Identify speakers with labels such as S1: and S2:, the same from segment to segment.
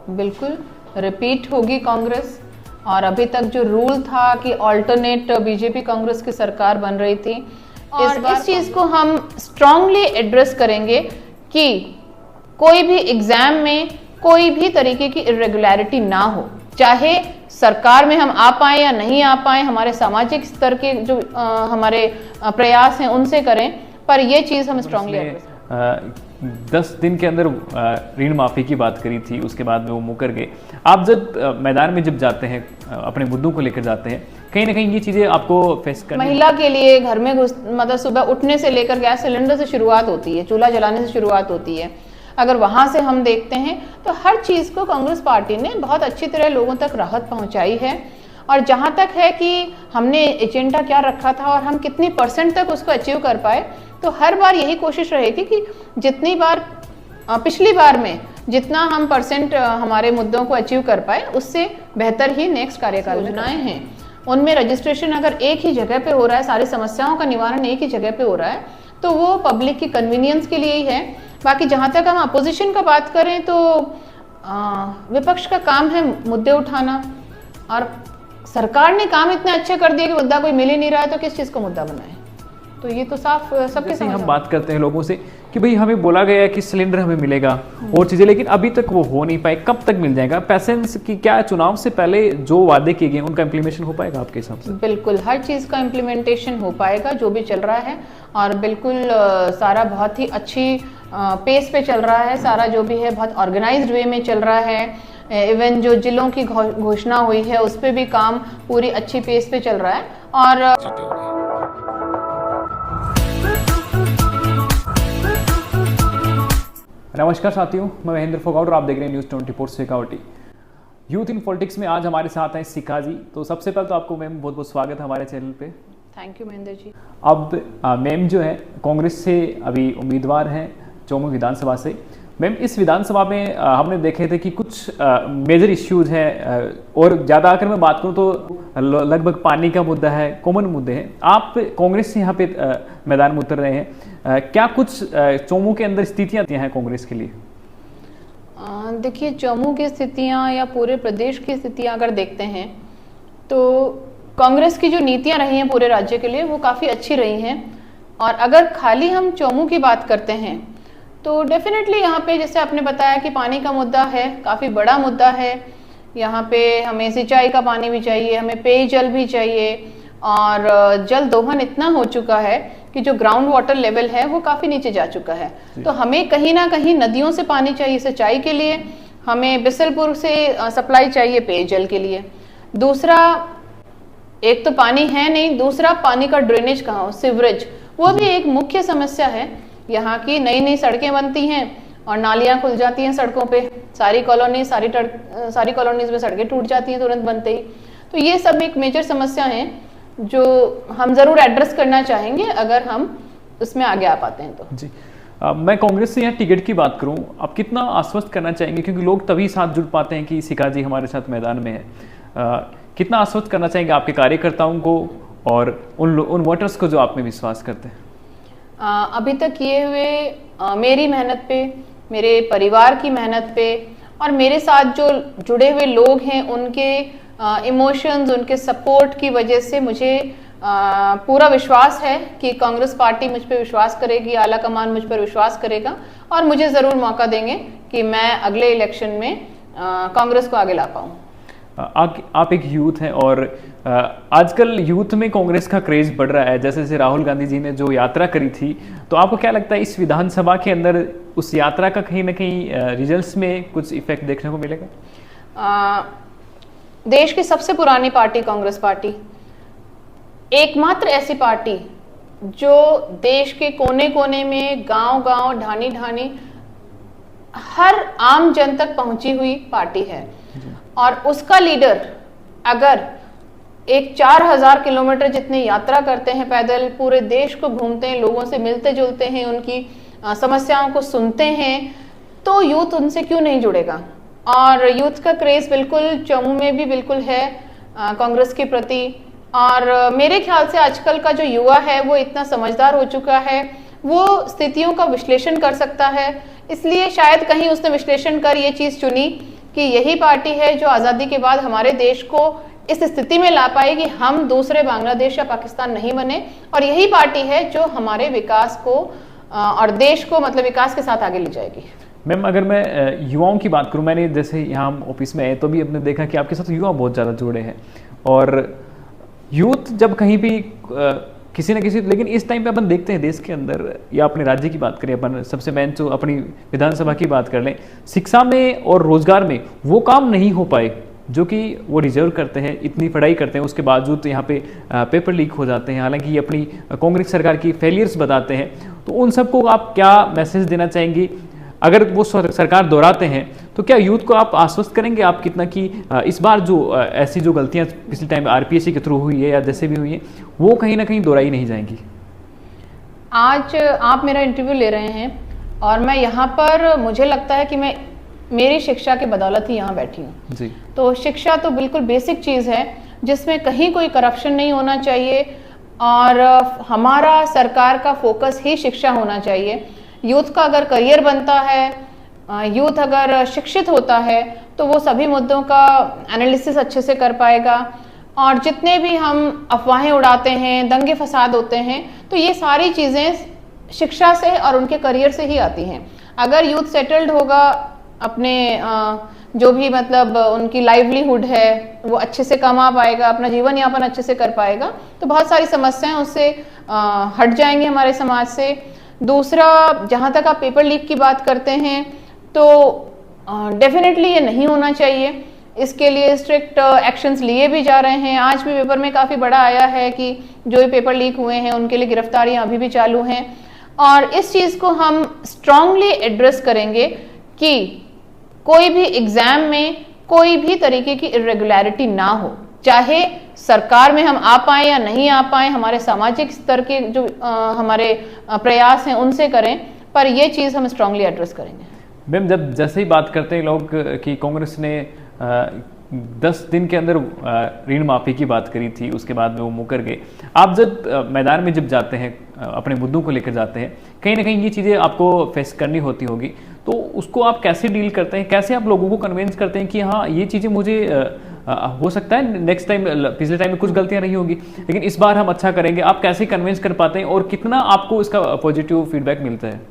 S1: बिल्कुल रिपीट होगी कांग्रेस। और अभी तक जो रूल था कि ऑल्टरनेट बीजेपी कांग्रेस की सरकार बन रही थी, और इस चीज को हम स्ट्रांगली एड्रेस करेंगे कि कोई भी एग्जाम में कोई भी तरीके की इरेगुलरिटी ना हो, चाहे सरकार में हम आ पाए या नहीं आ पाए, हमारे सामाजिक स्तर के जो हमारे प्रयास हैं उनसे करें, पर ये चीज हम स्ट्रांगली एड्रेस करें।
S2: 10 दिन के अंदर ऋण माफी की बात करी थी, उसके बाद में वो मुकर गए। आप जब मैदान में जब जाते हैं, अपने मुद्दों को लेकर जाते हैं, कहीं ना कहीं ये चीजें आपको फेस करनी,
S1: महिला के लिए घर में मतलब सुबह उठने से लेकर गैस सिलेंडर से शुरुआत होती है, चूल्हा जलाने से शुरुआत होती है। अगर वहां से हम देखते हैं तो हर चीज को कांग्रेस पार्टी ने बहुत अच्छी तरह लोगों तक राहत पहुंचाई है। और जहां तक है कि हमने एजेंडा क्या रखा था और हम कितनी % तक उसको अचीव कर पाए, तो हर बार यही कोशिश रहेगी कि जितनी बार पिछली बार में जितना हम % हमारे मुद्दों को अचीव कर पाए, उससे बेहतर ही नेक्स्ट कार्यकाल योजनाएं हैं उनमें रजिस्ट्रेशन अगर एक ही जगह पे हो रहा है, सारी समस्याओं का निवारण एक ही जगह पे हो रहा है, तो वो पब्लिक की कन्वीनियंस के लिए ही है। बाकी जहां तक हम अपोजिशन का बात करें तो विपक्ष का काम है मुद्दे उठाना, और सरकार ने काम इतना अच्छा कर दिया कि मुद्दा कोई मिल ही नहीं रहा है, तो किस चीज को मुद्दा बनाए। तो ये तो साफ सबके
S2: सामने हम बात करते हैं लोगों से कि भाई हमें बोला गया है कि सिलेंडर हमें मिलेगा और चीजें, लेकिन अभी तक वो हो नहीं पाए, कब तक मिल जाएगा? पैसेंस की क्या चुनाव से पहले जो वादे किए गए उनका इम्प्लीमेंटेशन हो पाएगा आपके हिसाब से?
S1: बिल्कुल हर चीज का इम्प्लीमेंटेशन हो पाएगा जो भी चल रहा है, और बिल्कुल सारा बहुत ही अच्छी पेस पे चल रहा है। सारा जो भी है बहुत ऑर्गेनाइज्ड वे में चल रहा है। इवन जो जिलों की घोषणा हुई है उस पर भी काम पूरी अच्छी पेस पे चल रहा है। और
S2: नमस्कार साथियों, मैं महेंद्र फोगाट और आप देख रहे हैं news 24 Shekhawati. Youth in politics में आज हमारे साथ हैं शिखा जी। तो सबसे पहले तो आपको मैम बहुत बहुत स्वागत है हमारे चैनल पे।
S1: Thank you Mahendra ji.
S2: अब मैम जो है कांग्रेस से अभी उम्मीदवार हैं चौमू विधानसभा से। मैम इस विधानसभा में हमने देखे थे कि कुछ मेजर इश्यूज हैं, और ज़्यादा अगर मैं बात करूं तो लगभग पानी का मुद्दा है, कॉमन मुद्दे हैं। आप कांग्रेस से यहाँ पे मैदान में उतर रहे हैं, क्या कुछ चौमू के अंदर स्थितियाँ हैं कांग्रेस के लिए?
S1: देखिए, चौमू की स्थितियाँ या पूरे प्रदेश की स्थितियाँ अगर देखते हैं तो कांग्रेस की जो नीतियाँ रही हैं पूरे राज्य के लिए वो काफ़ी अच्छी रही हैं। और अगर खाली हम चौमू की बात करते हैं तो डेफिनेटली यहाँ पे जैसे आपने बताया कि पानी का मुद्दा है, काफ़ी बड़ा मुद्दा है। यहाँ पे हमें सिंचाई का पानी भी चाहिए, हमें पेयजल भी चाहिए, और जल दोहन इतना हो चुका है कि जो ग्राउंड वाटर लेवल है वो काफ़ी नीचे जा चुका है। तो हमें कहीं ना कहीं नदियों से पानी चाहिए सिंचाई के लिए, हमें बिसलपुर से सप्लाई चाहिए पेयजल के लिए। दूसरा, एक तो पानी है नहीं, दूसरा पानी का ड्रेनेज कहाँ हो, सीवरेज, वो भी एक मुख्य समस्या है। यहाँ की नई नई सड़कें बनती हैं और नालियाँ खुल जाती हैं सड़कों पे, सारी कॉलोनीज में सड़कें टूट जाती हैं तुरंत बनते ही। तो ये सब एक मेजर समस्या है जो हम जरूर एड्रेस करना चाहेंगे अगर हम उसमें आगे आ पाते हैं तो।
S2: जी मैं कांग्रेस से यहाँ टिकट की बात करूँ, आप कितना आश्वस्त करना चाहेंगे, क्योंकि लोग तभी साथ जुड़ पाते हैं कि शिखा जी हमारे साथ मैदान में है। कितना आश्वस्त करना चाहेंगे आपके कार्यकर्ताओं को और उन वोटर्स को जो आप में विश्वास करते हैं?
S1: अभी तक किए हुए मेरी मेहनत पे, मेरे परिवार की मेहनत पे, और मेरे साथ जो जुड़े हुए लोग हैं उनके इमोशंस, उनके सपोर्ट की वजह से मुझे पूरा विश्वास है कि कांग्रेस पार्टी मुझ पर विश्वास करेगी, आला कमान मुझ पर विश्वास करेगा, और मुझे ज़रूर मौका देंगे कि मैं अगले इलेक्शन में कांग्रेस को आगे ला पाऊँ।
S2: आप एक यूथ हैं और आजकल यूथ में कांग्रेस का क्रेज बढ़ रहा है। जैसे जैसे राहुल गांधी जी ने जो यात्रा करी थी, तो आपको क्या लगता है इस विधानसभा के अंदर उस यात्रा का कहीं ना कहीं रिजल्ट्स में कुछ इफेक्ट देखने को मिलेगा?
S1: देश की सबसे पुरानी पार्टी कांग्रेस पार्टी, एकमात्र ऐसी पार्टी जो देश के कोने कोने में, गांव गांव, ढानी ढानी, हर आम जन तक पहुंची हुई पार्टी है। और उसका लीडर अगर एक 4000 किलोमीटर जितनी यात्रा करते हैं पैदल, पूरे देश को घूमते हैं, लोगों से मिलते जुलते हैं, उनकी समस्याओं को सुनते हैं, तो यूथ उनसे क्यों नहीं जुड़ेगा। और यूथ का क्रेज बिल्कुल चौमू में भी बिल्कुल है कांग्रेस के प्रति। और मेरे ख्याल से आजकल का जो युवा है वो इतना समझदार हो चुका है, वो स्थितियों का विश्लेषण कर सकता है। इसलिए शायद कहीं उसने विश्लेषण कर ये चीज़ चुनी कि यही पार्टी है जो आज़ादी के बाद हमारे देश को इस स्थिति में ला पाई कि हम दूसरे बांग्लादेश या पाकिस्तान नहीं बने, और यही पार्टी है जो हमारे विकास को और देश को मतलब विकास के साथ आगे ले जाएगी।
S2: मैम, अगर मैं युवाओं की बात करूं, मैंने जैसे यहाँ हम ऑफिस में आए तो भी अपने देखा कि आपके साथ युवा बहुत ज़्यादा जुड़े हैं, और यूथ जब कहीं भी किसी न किसी, लेकिन इस टाइम पे अपन देखते हैं देश के अंदर या अपने राज्य की बात करें, अपन सबसे मेन तो अपनी विधानसभा की बात कर लें, शिक्षा में और रोजगार में वो काम नहीं हो पाए जो कि वो डिजर्व करते हैं। इतनी पढ़ाई करते हैं उसके बावजूद यहाँ पे पेपर लीक हो जाते हैं, हालांकि ये अपनी कांग्रेस सरकार की फेलियर्स बताते हैं। तो उन सबको आप क्या मैसेज देना चाहेंगे? अगर वो सरकार दोहराते हैं तो क्या यूथ को आप आश्वस्त करेंगे आप कितना कि इस बार जो ऐसी जो गलतियां पिछले टाइम आरपीएससी के थ्रू हुई है या जैसे भी हुई है वो कहीं ना कहीं दोहराई नहीं जाएंगी?
S1: आज आप मेरा इंटरव्यू ले रहे हैं और मैं यहाँ पर, मुझे लगता है कि मैं मेरी शिक्षा के बदौलत ही यहाँ बैठी हूँ जी। तो शिक्षा तो बिल्कुल बेसिक चीज़ है जिसमें कहीं कोई करप्शन नहीं होना चाहिए, और हमारा सरकार का फोकस ही शिक्षा होना चाहिए। यूथ का अगर करियर बनता है, यूथ अगर शिक्षित होता है तो वो सभी मुद्दों का एनालिसिस अच्छे से कर पाएगा, और जितने भी हम अफवाहें उड़ाते हैं, दंगे फसाद होते हैं, तो ये सारी चीज़ें शिक्षा से और उनके करियर से ही आती हैं। अगर यूथ सेटल्ड होगा, अपने जो भी मतलब उनकी लाइवलीहुड है वो अच्छे से कमा पाएगा, अपना जीवन यापन अच्छे से कर पाएगा, तो बहुत सारी समस्याएं उससे हट जाएंगी हमारे समाज से। दूसरा, जहाँ तक आप पेपर लीक की बात करते हैं तो डेफिनेटली ये नहीं होना चाहिए। इसके लिए स्ट्रिक्ट एक्शंस लिए भी जा रहे हैं। आज भी पेपर में काफ़ी बड़ा आया है कि जो भी पेपर लीक हुए हैं उनके लिए गिरफ्तारियां अभी भी चालू हैं, और इस चीज़ को हम स्ट्रांगली एड्रेस करेंगे कि कोई भी एग्जाम में कोई भी तरीके की इरेगुलरिटी ना हो, चाहे सरकार में हम आ पाए या नहीं आ पाए, हमारे सामाजिक स्तर के जो हमारे प्रयास हैं उनसे करें, पर ये चीज़ हम स्ट्रांगली एड्रेस करेंगे।
S2: मैम, जब जैसे ही बात करते हैं लोग कि कांग्रेस ने 10 दिन के अंदर ऋण माफी की बात करी थी, उसके बाद में वो मुकर गए। आप जब मैदान में जब जाते हैं, अपने मुद्दों को लेकर जाते हैं, कहीं ना कहीं ये चीज़ें आपको फेस करनी होती होगी, तो उसको आप कैसे डील करते हैं? कैसे आप लोगों को कन्विंस करते हैं कि हाँ ये चीज़ें मुझे हो सकता है नेक्स्ट टाइम, पिछले टाइम में कुछ गलतियां रही होंगी लेकिन इस बार हम अच्छा करेंगे? आप कैसे कन्विंस कर पाते हैं और कितना आपको इसका पॉजिटिव फीडबैक मिलता है?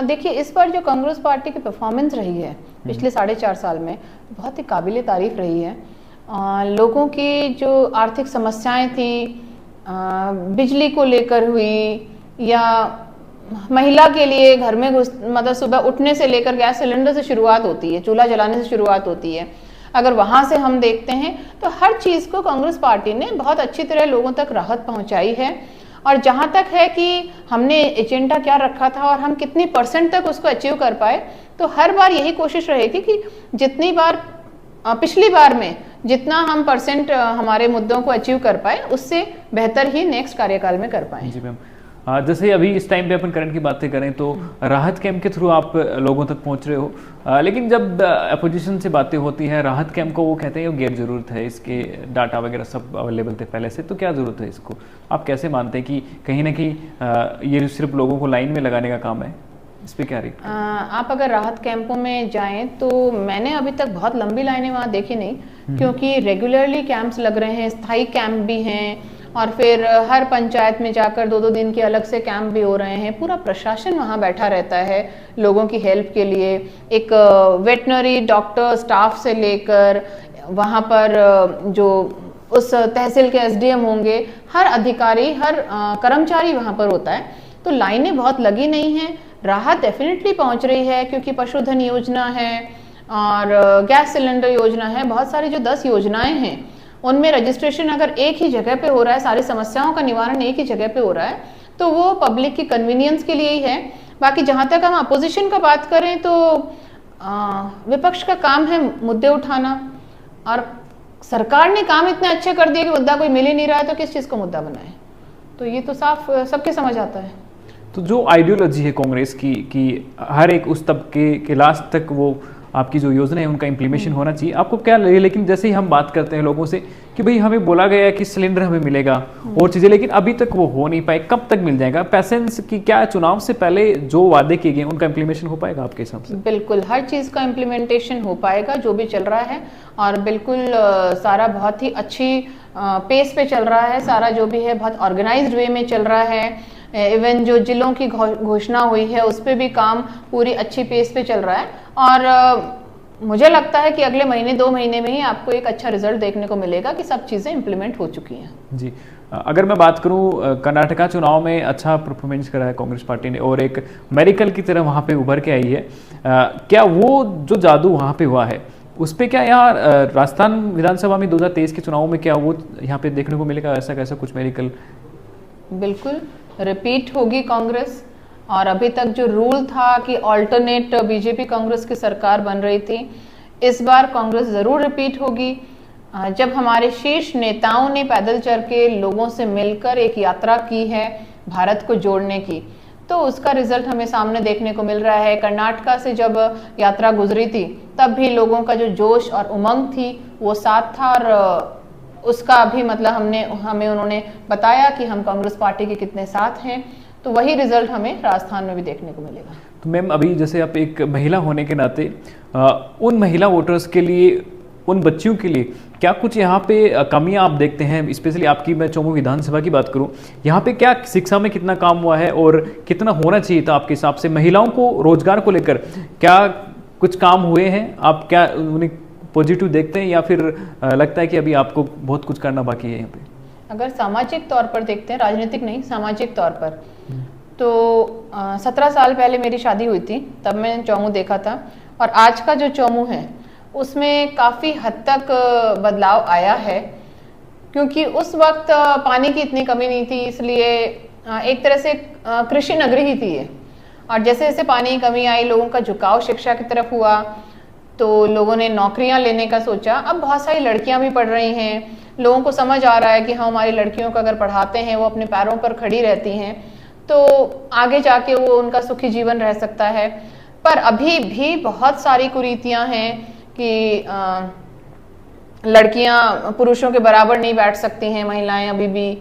S1: देखिए, इस बार जो कांग्रेस पार्टी की परफॉर्मेंस रही है पिछले 4.5 साल में, बहुत ही काबिले तारीफ रही है। लोगों की जो आर्थिक समस्याएं थी, बिजली को लेकर हुई, या महिला के लिए घर में मतलब सुबह उठने से लेकर गैस सिलेंडर से शुरुआत होती है, चूल्हा जलाने से शुरुआत होती है, अगर वहां से हम देखते हैं तो हर चीज़ को कांग्रेस पार्टी ने बहुत अच्छी तरह लोगों तक राहत पहुंचाई है। और जहां तक है कि हमने एजेंडा क्या रखा था और हम कितनी % तक उसको अचीव कर पाए, तो हर बार यही कोशिश रहेगी कि जितनी बार पिछली बार में जितना हम % हमारे मुद्दों को अचीव कर पाए, उससे बेहतर ही नेक्स्ट कार्यकाल में कर पाए।
S2: जी मैम, जैसे अभी इस टाइम पे अपन करंट की बातें करें तो राहत कैंप के थ्रू आप लोगों तक पहुंच रहे हो, लेकिन जब अपोजिशन से बातें होती हैं, राहत कैंप को वो कहते हैं गैर जरूरत है, इसके डाटा वगैरह सब अवेलेबल थे पहले से, तो क्या ज़रूरत है इसको? आप कैसे मानते हैं कि कहीं ना कहीं ये सिर्फ लोगों को लाइन में लगाने का काम है? इस पर क्या रही?
S1: आप अगर राहत कैंपों में जाएं तो मैंने अभी तक बहुत लंबी लाइनें वहाँ देखी नहीं, क्योंकि रेगुलरली कैंप्स लग रहे हैं, स्थायी कैंप भी हैं, और फिर हर पंचायत में जाकर 2-2 दिन के अलग से कैंप भी हो रहे हैं। पूरा प्रशासन वहाँ बैठा रहता है लोगों की हेल्प के लिए, एक वेटनरी डॉक्टर स्टाफ से लेकर वहाँ पर जो उस तहसील के SDM होंगे, हर अधिकारी, हर कर्मचारी वहाँ पर होता है। तो लाइनें बहुत लगी नहीं हैं, राहत डेफिनेटली पहुँच रही है, क्योंकि पशुधन योजना है और गैस सिलेंडर योजना है, बहुत सारी जो 10 योजनाएं हैं उनमें रजिस्ट्रेशन अगर एक ही जगह पे हो रहा है, सारी समस्याओं का निवारण एक ही जगह पे हो रहा है, तो वो पब्लिक की कन्वीनियंस के लिए ही है। बाकी जहाँ तक हम अपोजिशन का बात करें तो विपक्ष का काम है मुद्दे उठाना, और सरकार ने काम इतने अच्छे कर दिए कि मुद्दा कोई मिल ही नहीं रहा है, तो किस चीज़ को मुद्दा बनाए? तो ये तो साफ सबके समझ आता है।
S2: तो जो आइडियोलॉजी है कांग्रेस की कि हर एक उस तबके के लास्ट तक वो आपकी जो योजना है उनका इम्प्लीमेशन होना चाहिए, आपको क्या लगे? लेकिन जैसे ही हम बात करते हैं लोगों से कि भाई हमें बोला गया है कि सिलेंडर हमें मिलेगा और चीज़ें, लेकिन अभी तक वो हो नहीं पाए, कब तक मिल जाएगा? पैसेंस की क्या चुनाव से पहले जो वादे किए गए उनका इम्प्लीमेशन हो पाएगा आपके हिसाब से?
S1: बिल्कुल, हर चीज़ का इम्प्लीमेंटेशन हो पाएगा जो भी चल रहा है, और बिल्कुल सारा बहुत ही अच्छी पेस पे चल रहा है, सारा जो भी है बहुत ऑर्गेनाइज्ड वे में चल रहा है। इवन जो जिलों की घोषणा हुई है उस पर भी काम पूरी अच्छी पेस पे चल रहा है, और मुझे लगता है कि अगले महीने 2 महीने में ही आपको एक अच्छा रिजल्ट देखने को मिलेगा कि सब चीज़ें इम्प्लीमेंट हो चुकी हैं।
S2: जी, अगर मैं बात करूं, कर्नाटका चुनाव में अच्छा परफॉर्मेंस करा है कांग्रेस पार्टी ने और एक मेरिकल की तरह वहां पे उभर के आई है, क्या वो जो जादू वहां पे हुआ है उस पर क्या यहाँ राजस्थान विधानसभा में 2023 के चुनाव में क्या वो यहाँ पे देखने को मिलेगा ऐसा कैसा कुछ मेरिकल?
S1: बिल्कुल रिपीट होगी कांग्रेस, और अभी तक जो रूल था कि ऑल्टरनेट बीजेपी कांग्रेस की सरकार बन रही थी, इस बार कांग्रेस जरूर रिपीट होगी। जब हमारे शीर्ष नेताओं ने पैदल चल के लोगों से मिलकर एक यात्रा की है भारत को जोड़ने की, तो उसका रिजल्ट हमें सामने देखने को मिल रहा है। कर्नाटका से जब यात्रा गुजरी थी तब भी लोगों का जो जोश और उमंग थी वो साथ था, और उसका भी मतलब हमें उन्होंने बताया कि हम कांग्रेस पार्टी के कितने साथ हैं, तो वही रिजल्ट हमें राजस्थान में भी देखने को मिलेगा।
S2: तो मैम, अभी जैसे आप एक महिला होने के नाते उन महिला वोटर्स के लिए, उन बच्चियों के लिए क्या कुछ यहाँ पे कमियाँ आप देखते हैं? स्पेशली आपकी मैं चौमू विधानसभा की बात करूँ, यहाँ पे क्या शिक्षा में कितना काम हुआ है और कितना होना चाहिए था आपके हिसाब से? महिलाओं को रोजगार को लेकर क्या कुछ काम हुए हैं? आप क्या उन्हें पॉजिटिव देखते हैं या फिर लगता है कि अभी आपको बहुत कुछ करना बाकी है यहाँ पे?
S1: अगर सामाजिक तौर पर देखते हैं, राजनीतिक नहीं, सामाजिक तौर पर, तो 17 साल पहले मेरी शादी हुई थी, तब मैंने चौमू देखा था, और आज का जो चौमू है उसमें काफ़ी हद तक बदलाव आया है, क्योंकि उस वक्त पानी की इतनी कमी नहीं थी, इसलिए एक तरह से कृषि नगरी ही थी ये। और जैसे जैसे पानी की कमी आई, लोगों का झुकाव शिक्षा की तरफ हुआ, तो लोगों ने नौकरियां लेने का सोचा। अब बहुत सारी लड़कियां भी पढ़ रही हैं, लोगों को समझ आ रहा है कि हाँ, हमारी लड़कियों को अगर पढ़ाते हैं वो अपने पैरों पर खड़ी रहती हैं तो आगे जाके वो उनका सुखी जीवन रह सकता है। पर अभी भी बहुत सारी कुरीतियां हैं कि लड़कियां पुरुषों के बराबर नहीं बैठ सकती हैं, महिलाएं अभी भी,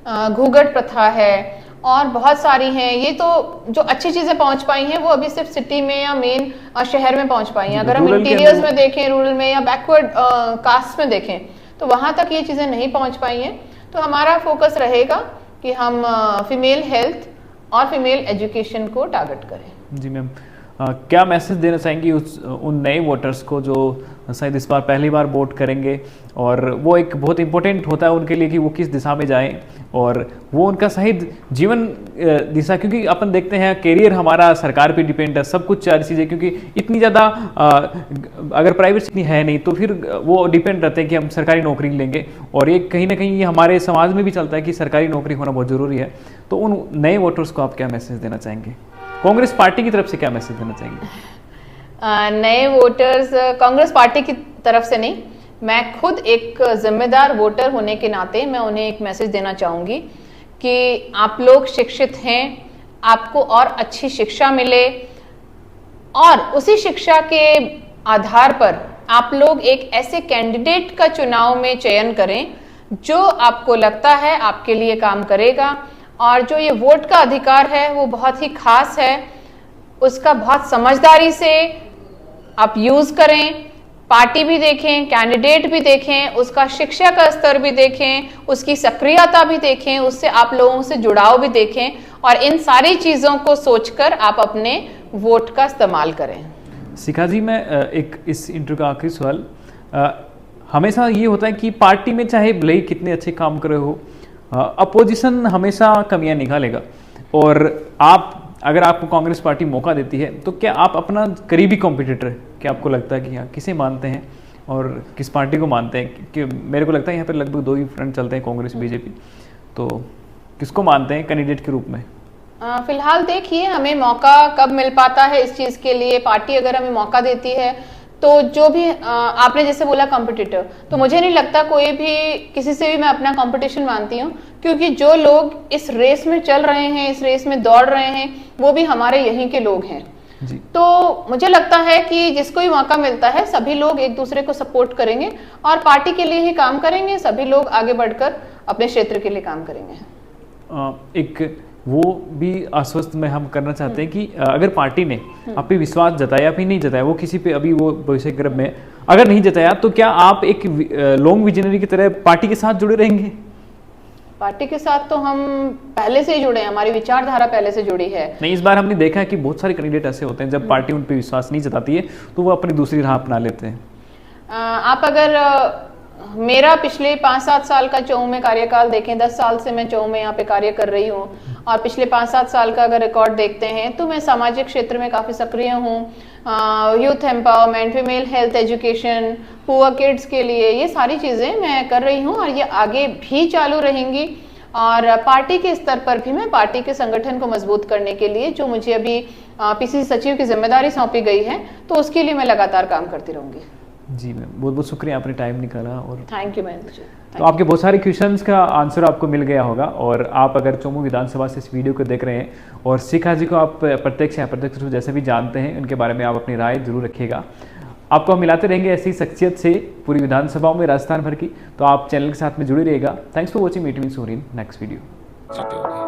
S1: घूंघट प्रथा है और बहुत सारी हैं। ये तो जो अच्छी चीजें पहुंच पाई हैं वो अभी सिर्फ सिटी में या मेन शहर में पहुंच पाई हैं। अगर हम इंटीरियर्स में देखें, रूरल में या बैकवर्ड कास्ट में देखें, तो वहां तक ये चीजें नहीं पहुंच पाई हैं। तो हमारा फोकस रहेगा कि हम फीमेल हेल्थ और फीमेल एजुकेशन को टारगेट करें।
S2: जी मैम, क्या मैसेज देना चाहेंगी उन नए वोटर्स को जो शायद इस बार पहली बार वोट करेंगे, और वो एक बहुत इंपॉर्टेंट होता है उनके लिए कि वो किस दिशा में जाएं और वो उनका सही जीवन दिशा, क्योंकि अपन देखते हैं कैरियर हमारा सरकार पे डिपेंड है, सब कुछ सारी चीज़ें, क्योंकि इतनी ज़्यादा अगर प्राइवेट इतनी है नहीं तो फिर वो डिपेंड रहते हैं कि हम सरकारी नौकरी लेंगे, और ये कहीं ना कहीं हमारे समाज में भी चलता है कि सरकारी नौकरी होना बहुत ज़रूरी है। तो उन नए वोटर्स को आप क्या मैसेज देना चाहेंगे? कांग्रेस पार्टी की तरफ से क्या मैसेज देना चाहेंगे?
S1: नए वोटर्स कांग्रेस पार्टी की तरफ से नहीं, मैं खुद एक जिम्मेदार वोटर होने के नाते मैं उन्हें एक मैसेज देना चाहूँगी कि आप लोग शिक्षित हैं, आपको और अच्छी शिक्षा मिले, और उसी शिक्षा के आधार पर आप लोग एक ऐसे कैंडिडेट का चुनाव में चयन करें जो आपको लगता है आपके लिए काम करेगा, और जो ये वोट का अधिकार है वो बहुत ही खास है, उसका बहुत समझदारी से आप यूज करें। पार्टी भी देखें, कैंडिडेट भी देखें, उसका शिक्षा का स्तर भी देखें, उसकी सक्रियता भी देखें, उससे आप लोगों से जुड़ाव भी देखें, और इन सारी चीज़ों को सोचकर आप अपने वोट का इस्तेमाल करें।
S2: शिखा जी, मैं एक इस इंटरव्यू का आखिरी सवाल, हमेशा ये होता है कि पार्टी में चाहे भले ही कितने अच्छे काम करे हो, अपोजिशन हमेशा कमियां निकालेगा, और आप अगर आपको कांग्रेस पार्टी मौका देती है तो क्या आप अपना करीबी कॉम्पिटिटर, क्या आपको लगता है कि हाँ किसे मानते हैं और किस पार्टी को मानते हैं? कि मेरे को लगता है यहाँ पर लगभग 2 ही फ्रंट चलते हैं, कांग्रेस बीजेपी, तो किसको मानते हैं कैंडिडेट के रूप में?
S1: फिलहाल देखिए हमें मौका कब मिल पाता है इस चीज़ के लिए। पार्टी अगर हमें मौका देती है तो जो भी आपने जैसे बोला कॉम्पिटिटर, तो मुझे नहीं लगता कोई भी किसी से भी मैं अपना कंपटीशन मानती हूँ, क्योंकि जो लोग इस रेस में चल रहे हैं, इस रेस में दौड़ रहे हैं, वो भी हमारे यहीं के लोग हैं।
S2: जी।
S1: तो मुझे लगता है कि जिसको भी मौका मिलता है सभी लोग एक दूसरे को सपोर्ट करेंगे और पार्टी के लिए ही काम करेंगे, सभी लोग आगे बढ़कर अपने क्षेत्र के लिए काम करेंगे।
S2: एक वो भी आश्वस्त में हम करना चाहते हैं कि अगर पार्टी ने आप पे विश्वास जताया भी नहीं जताया, वो किसी पे अभी वो भविष्य के में अगर नहीं जताया, तो क्या आप एक लॉन्ग विजनरी की तरह पार्टी के साथ जुड़े रहेंगे?
S1: पार्टी के साथ तो हम पहले से ही जुड़े हैं, हमारी विचारधारा पहले से जुड़ी है।
S2: नहीं, इस बार हमने देखा है कि बहुत सारे कैंडिडेट ऐसे होते हैं जब पार्टी उन पे विश्वास नहीं जताती है तो वो अपनी दूसरी राह अपना लेते हैं।
S1: आप अगर मेरा पिछले 5-7 साल का चौ में कार्यकाल देखें, 10 साल से मैं चौ में यहाँ पे कार्य कर रही हूँ, और पिछले 5-7 साल का अगर रिकॉर्ड देखते हैं तो मैं सामाजिक क्षेत्र में काफ़ी सक्रिय हूँ। Youth empowerment, female health education, poor kids के लिए ये सारी चीज़ें मैं कर रही हूँ और ये आगे भी चालू रहेंगी। और पार्टी के स्तर पर भी मैं पार्टी के संगठन को मजबूत करने के लिए जो मुझे अभी पीसीसी सचिव की जिम्मेदारी सौंपी गई है, तो उसके लिए मैं लगातार काम करती रहूँगी।
S2: जी मैम, बहुत बहुत शुक्रिया, आपने टाइम निकाला। और
S1: थैंक यू महेंद्र जी।
S2: तो आपके बहुत सारे क्वेश्चंस का आंसर आपको मिल गया होगा। और आप अगर चौमू विधानसभा से इस वीडियो को देख रहे हैं और शिखा जी को आप प्रत्यक्ष या अप्रत्यक्ष रूप जैसे भी जानते हैं, उनके बारे में आप अपनी राय जरूर रखिएगा। आपको हम मिलाते रहेंगे ऐसी शख्सियत से पूरी विधानसभाओं में राजस्थान भर की। तो आप चैनल के साथ में जुड़े रहिएगा। Thanks for watching meet me soon in next video.